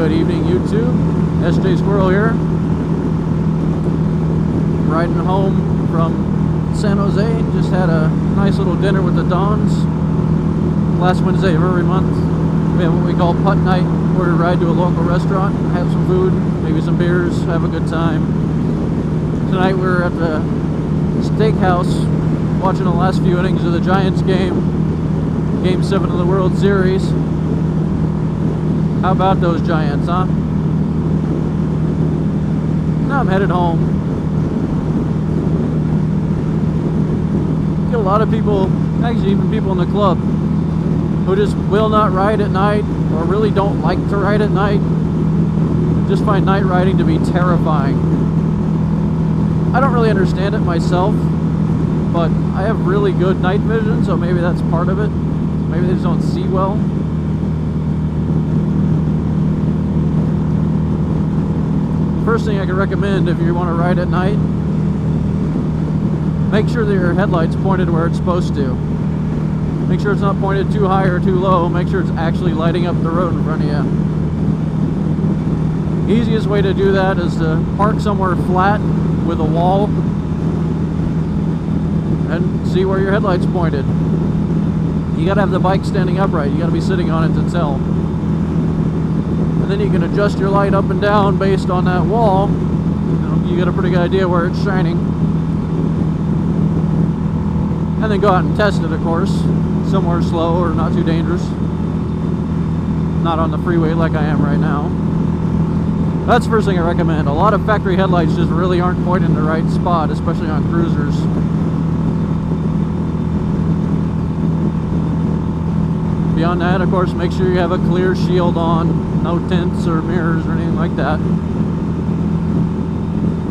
Good evening, YouTube. SJ Squirrel here. Riding home from San Jose. Just had a nice little dinner with the Dons. Last Wednesday of every month, we have what we call putt night, where we ride to a local restaurant, have some food, maybe some beers, have a good time. Tonight we're at the steakhouse watching the last few innings of the Giants game. Game 7 of the World Series. How about those Giants, huh? Now I'm headed home. Get a lot of people, actually even people in the club, who just will not ride at night or really don't like to ride at night. Just find night riding to be terrifying. I don't really understand it myself, but I have really good night vision, so maybe that's part of it. Maybe they just don't see well. First thing I can recommend if you want to ride at night, make sure that your headlight's pointed where it's supposed to. Make sure it's not pointed too high or too low. Make sure it's actually lighting up the road in front of you. Easiest way to do that is to park somewhere flat with a wall and see where your headlight's pointed. You gotta have the bike standing upright. You gotta be sitting on it to tell. And then you can adjust your light up and down based on that wall. You get a pretty good idea where it's shining. And then go out and test it, of course. Somewhere slow or not too dangerous. Not on the freeway like I am right now. That's the first thing I recommend. A lot of factory headlights just really aren't pointing in the right spot, especially on cruisers. Beyond that, of course, make sure you have a clear shield on, no tints or mirrors or anything like that.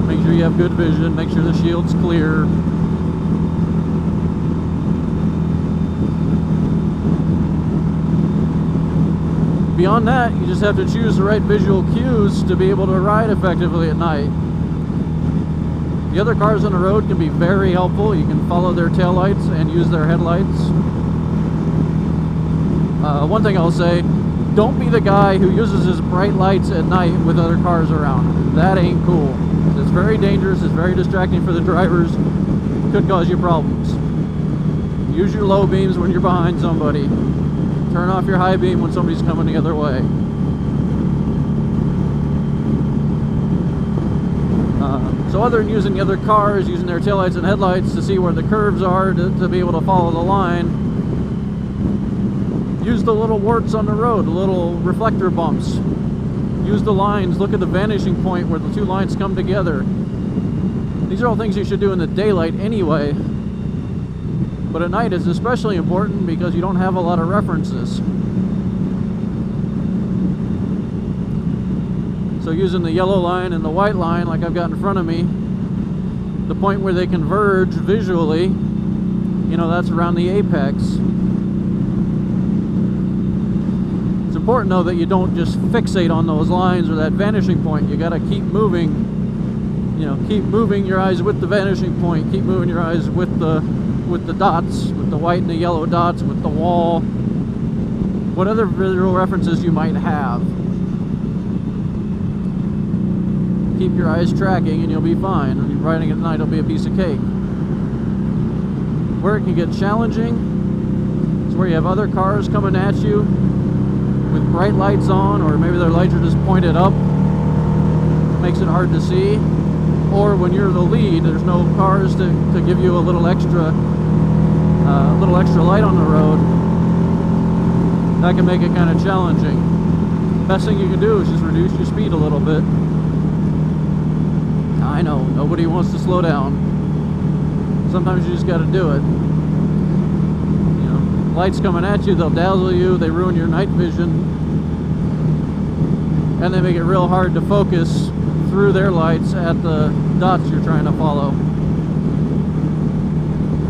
Make sure you have good vision, make sure the shield's clear. Beyond that, you just have to choose the right visual cues to be able to ride effectively at night. The other cars on the road can be very helpful. You can follow their taillights and use their headlights. One thing I'll say, don't be the guy who uses his bright lights at night with other cars around. That ain't cool. It's very dangerous, it's very distracting for the drivers, could cause you problems. Use your low beams when you're behind somebody. Turn off your high beam when somebody's coming the other way. So other than using the other cars, using their taillights and headlights to see where the curves are to be able to follow the line, use the little warts on the road, the little reflector bumps. Use the lines, look at the vanishing point where the two lines come together. These are all things you should do in the daylight anyway. But at night it's especially important because you don't have a lot of references. So using the yellow line and the white line like I've got in front of me, the point where they converge visually, you know, that's around the apex. It's important though that you don't just fixate on those lines or that vanishing point. You gotta keep moving, you know, keep moving your eyes with the vanishing point, keep moving your eyes with the dots, with the white and the yellow dots, with the wall, what other visual references you might have. Keep your eyes tracking and you'll be fine. When you're riding at night, it'll be a piece of cake. Where it can get challenging is where you have other cars coming at you with bright lights on, or maybe their lights are just pointed up. It makes it hard to see. Or when you're the lead, there's no cars to give you a little extra light on the road. That can make it kind of challenging. Best thing you can do is just reduce your speed a little bit. I know, nobody wants to slow down. Sometimes you just got to do it. You know, lights coming at you, they'll dazzle you, they ruin your night vision, and they make it real hard to focus through their lights at the dots you're trying to follow.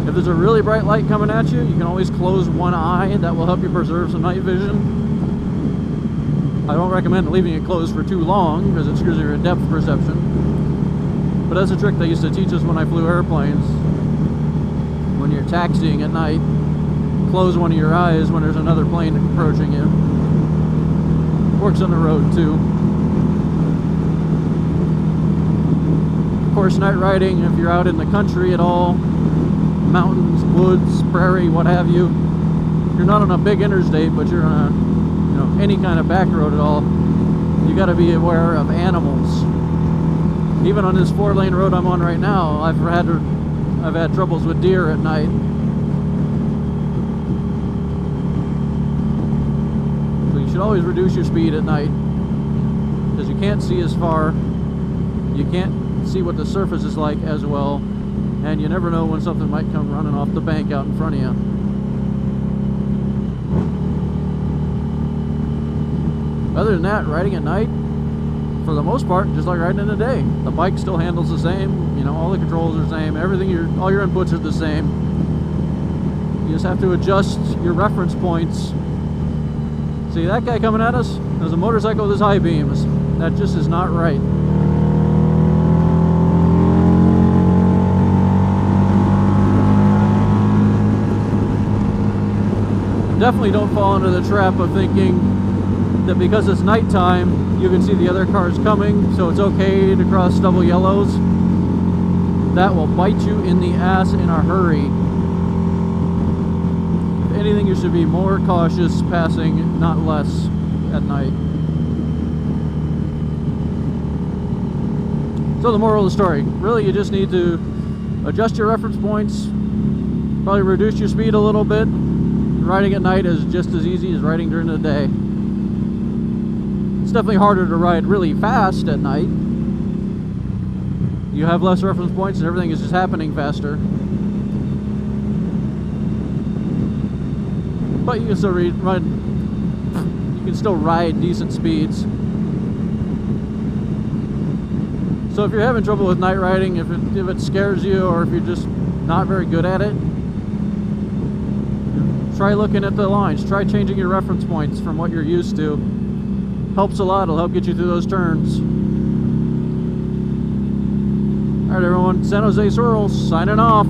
If there's a really bright light coming at you, you can always close one eye. That will help you preserve some night vision. I don't recommend leaving it closed for too long because it screws your depth perception. But that's a trick they used to teach us when I flew airplanes. When you're taxiing at night, close one of your eyes when there's another plane approaching you. Forks on the road too. Of course, night riding, if you're out in the country at all, mountains, woods, prairie, what have you, you're not on a big interstate, but you're on a, you know, any kind of back road at all, you got to be aware of animals. Even on this 4-lane road I'm on right now, I've had troubles with deer at night. So you should always reduce your speed at night, because you can't see as far, you can't see what the surface is like as well, and you never know when something might come running off the bank out in front of you. Other than that, riding at night, for the most part, just like riding in the day. The bike still handles the same, you know, all the controls are the same, everything, all your inputs are the same. You just have to adjust your reference points. See that guy coming at us? There's a motorcycle with his high beams. That just is not right. Definitely don't fall into the trap of thinking that because it's nighttime, you can see the other cars coming, so it's okay to cross double yellows. That will bite you in the ass in a hurry. If anything, you should be more cautious passing, not less, at night. So the moral of the story, really you just need to adjust your reference points, probably reduce your speed a little bit. Riding at night is just as easy as riding during the day. It's definitely harder to ride really fast at night. You have less reference points and everything is just happening faster. But you can still ride decent speeds. So if you're having trouble with night riding, if it scares you, or if you're just not very good at it, try looking at the lines. Try changing your reference points from what you're used to. Helps a lot. It'll help get you through those turns. Alright everyone, San Jose Swirls signing off.